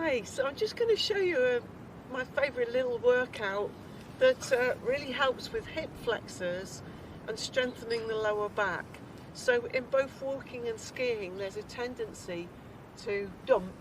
Hi, so I'm just going to show you my favourite little workout that really helps with hip flexors and strengthening the lower back. So in both walking and skiing there's a tendency to dump,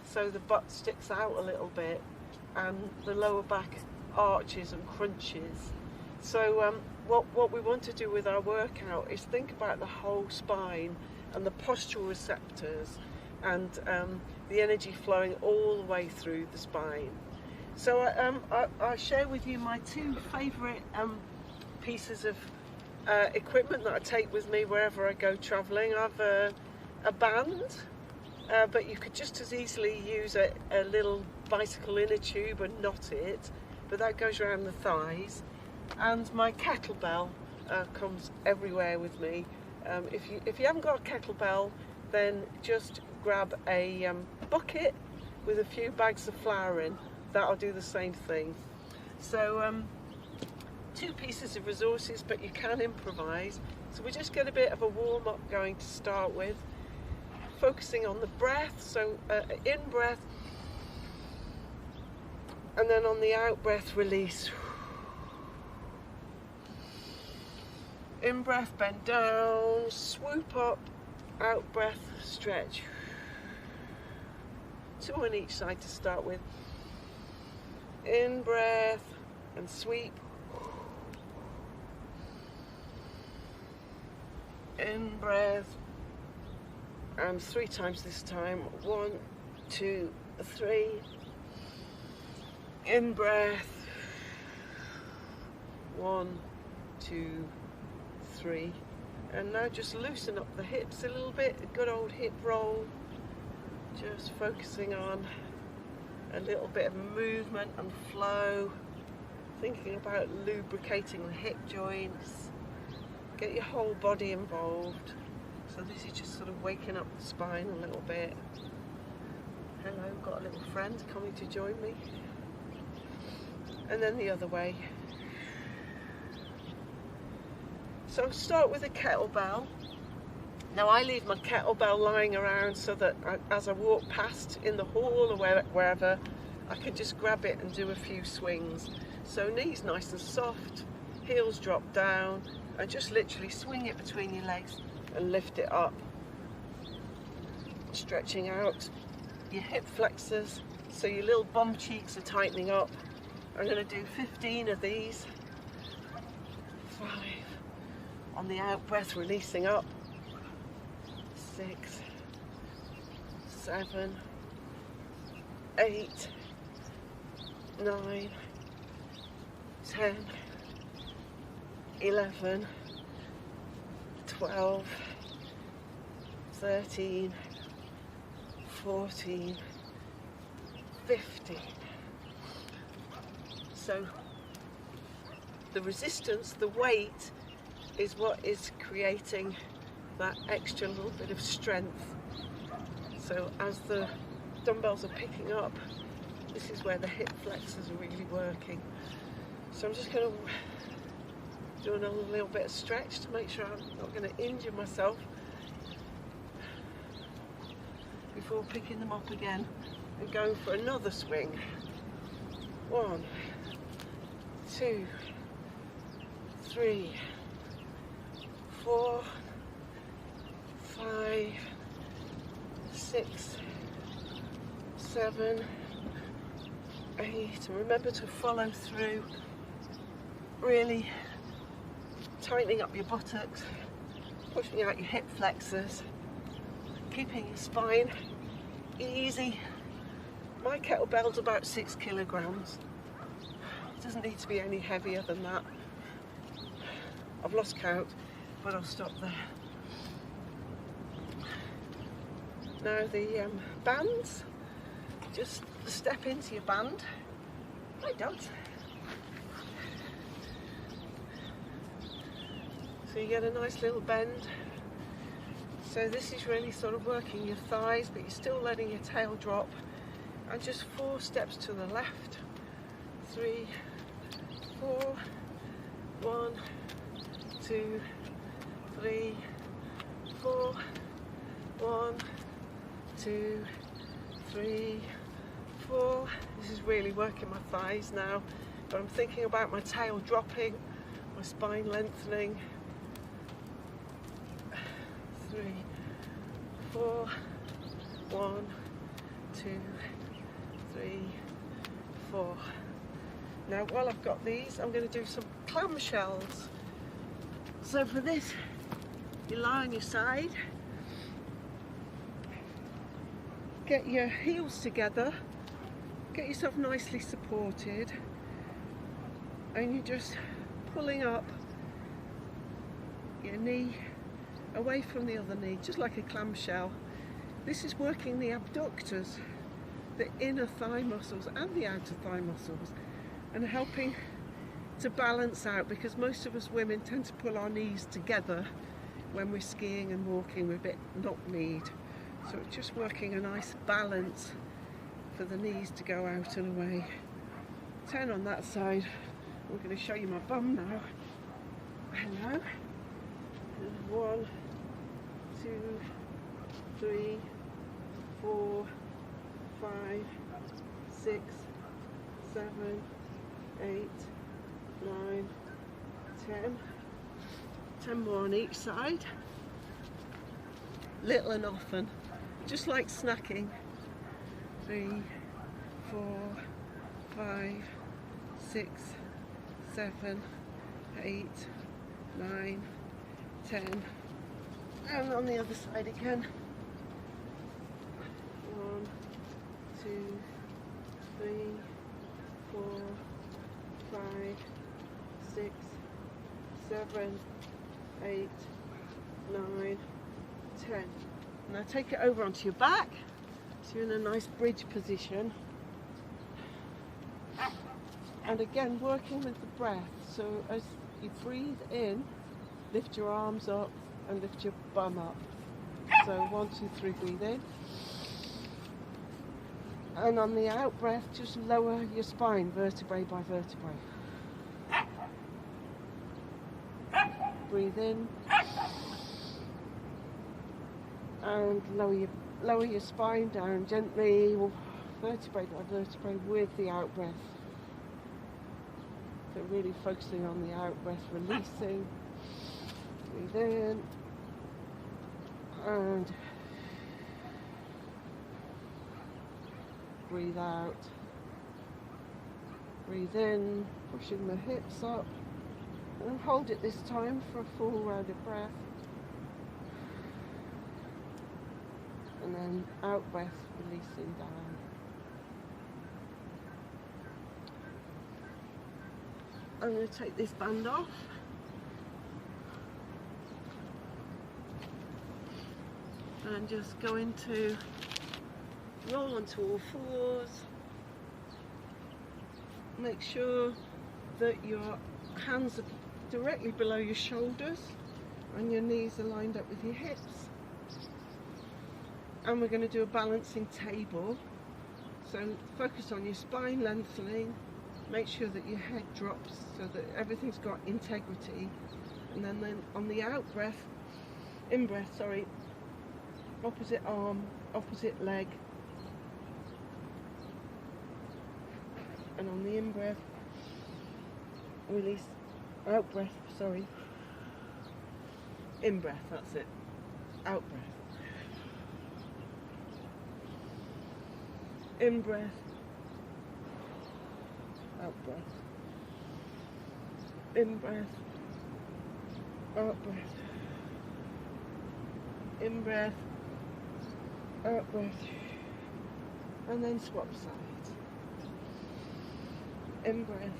so the butt sticks out a little bit and the lower back arches and crunches. So what we want to do with our workout is think about the whole spine and the postural receptors and the energy flowing all the way through the spine. So I'll share with you my two favourite pieces of equipment that I take with me wherever I go travelling. I've a band, but you could just as easily use a little bicycle inner tube and knot it, but that goes around the thighs. And my kettlebell comes everywhere with me. If you haven't got a kettlebell, then just grab a bucket with a few bags of flour in. That'll do the same thing. So two pieces of resources, but you can improvise. So we just get a bit of a warm-up going to start with, focusing on the breath. So in breath, and then on the out breath, release. In breath, bend down, swoop up, out breath, stretch. Two on each side to start with. In breath and sweep. In breath and 3 times this time. 1, 2, 3. In breath. 1, 2, 3. And now just loosen up the hips a little bit, a good old hip roll. Just focusing on a little bit of movement and flow, thinking about lubricating the hip joints. Get your whole body involved. So this is just sort of waking up the spine a little bit. Hello, got a little friend coming to join me. And then the other way. So I'll start with a kettlebell. Now I leave my kettlebell lying around so that as I walk past in the hall or wherever, I can just grab it and do a few swings. So knees nice and soft, heels drop down, and just literally swing it between your legs and lift it up. Stretching out your hip flexors so your little bum cheeks are tightening up. I'm going to do 15 of these. 5. On the out breath, releasing up. 6, 7, 8, 9, 10, 11, 12, 13, 14, 15. So the resistance, the weight, is what is creating that extra little bit of strength. So as the dumbbells are picking up, this is where the hip flexors are really working. So I'm just going to do another little bit of stretch to make sure I'm not going to injure myself before picking them up again and going for another swing. 1, 2, 3, 4, 5, 6, 7, 8, and remember to follow through, really tightening up your buttocks, pushing out your hip flexors, keeping your spine easy. My kettlebell's about 6 kilograms. It doesn't need to be any heavier than that. I've lost count, but I'll stop there. Now the bands, just step into your band. Hi dogs. So you get a nice little bend. So this is really sort of working your thighs, but you're still letting your tail drop. And just 4 steps to the left. 3, 4, 1, 2, 3, 4, 1, 2, 3, 4. This is really working my thighs now, but I'm thinking about my tail dropping, my spine lengthening. 3, 4, 1, 2, 3, 4. Now while I've got these, I'm going to do some clamshells. So for this, you lie on your side, get your heels together, get yourself nicely supported, and you're just pulling up your knee away from the other knee, just like a clamshell. This is working the abductors, the inner thigh muscles and the outer thigh muscles, and helping to balance out, because most of us women tend to pull our knees together when we're skiing and walking. We're a bit knock-kneed, so it's just working a nice balance for the knees to go out and away. Turn on that side. I'm going to show you my bum now. Hello. 1, 2, 3, 4, 5, 6, 7, 8, 9, 10. 10 more on each side. Little and often, just like snacking. 3, 4, 5, 6, 7, 8, 9, 10. And on the other side again. 1, 2, 3, 4, 5, 6, 7, 8, 9, 10. Now take it over onto your back, so you're in a nice bridge position. And again, working with the breath. So as you breathe in, lift your arms up and lift your bum up. So 1, 2, 3, breathe in. And on the out breath, just lower your spine, vertebrae by vertebrae. Breathe in. And lower your spine down gently, vertebrae by vertebrae, with the out breath. So really focusing on the out breath, releasing. Breathe in. And breathe out. Breathe in, pushing the hips up. And hold it this time for a full round of breath. And then out breath, releasing down. I'm going to take this band off. And just going to roll onto all fours. Make sure that your hands are directly below your shoulders and your knees are lined up with your hips. And we're going to do a balancing table. So focus on your spine lengthening. Make sure that your head drops so that everything's got integrity. And then on the out breath, in breath, sorry, opposite arm, opposite leg. And on the in breath, release, out breath, sorry. In breath, that's it. Out breath. In breath, out breath. In breath, out breath. In breath, out breath. And then swap sides. In breath,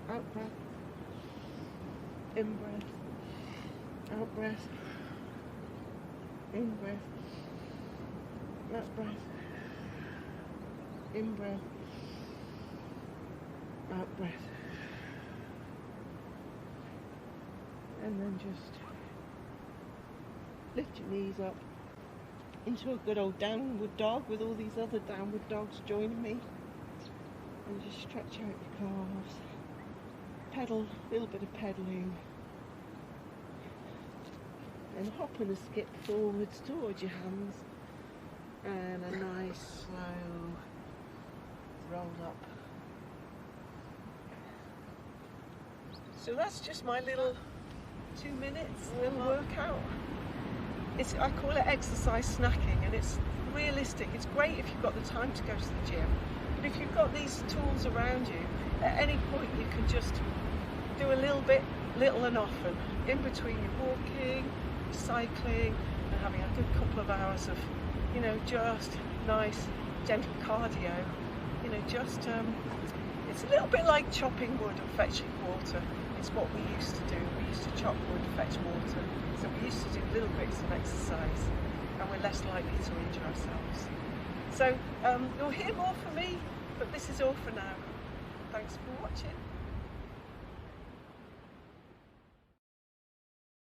out breath. In breath, out breath. In breath, out breath. In breath, out breath. And then just lift your knees up into a good old downward dog with all these other downward dogs joining me. And just stretch out your calves. Pedal, a little bit of pedaling. And hop and a skip forwards towards your hands. And a nice slow roll up. So that's just my little 2 minutes little workout. I call it exercise snacking, and it's realistic. It's great if you've got the time to go to the gym, but if you've got these tools around you, at any point you can just do a little bit, little and often, in between your walking, cycling, and having a good couple of hours of, you know, just nice, gentle cardio. You know, just it's a little bit like chopping wood and fetching water. It's what we used to do. We used to chop wood, fetch water. So we used to do little bits of exercise, and we're less likely to injure ourselves. So you'll hear more from me, but this is all for now. Thanks for watching.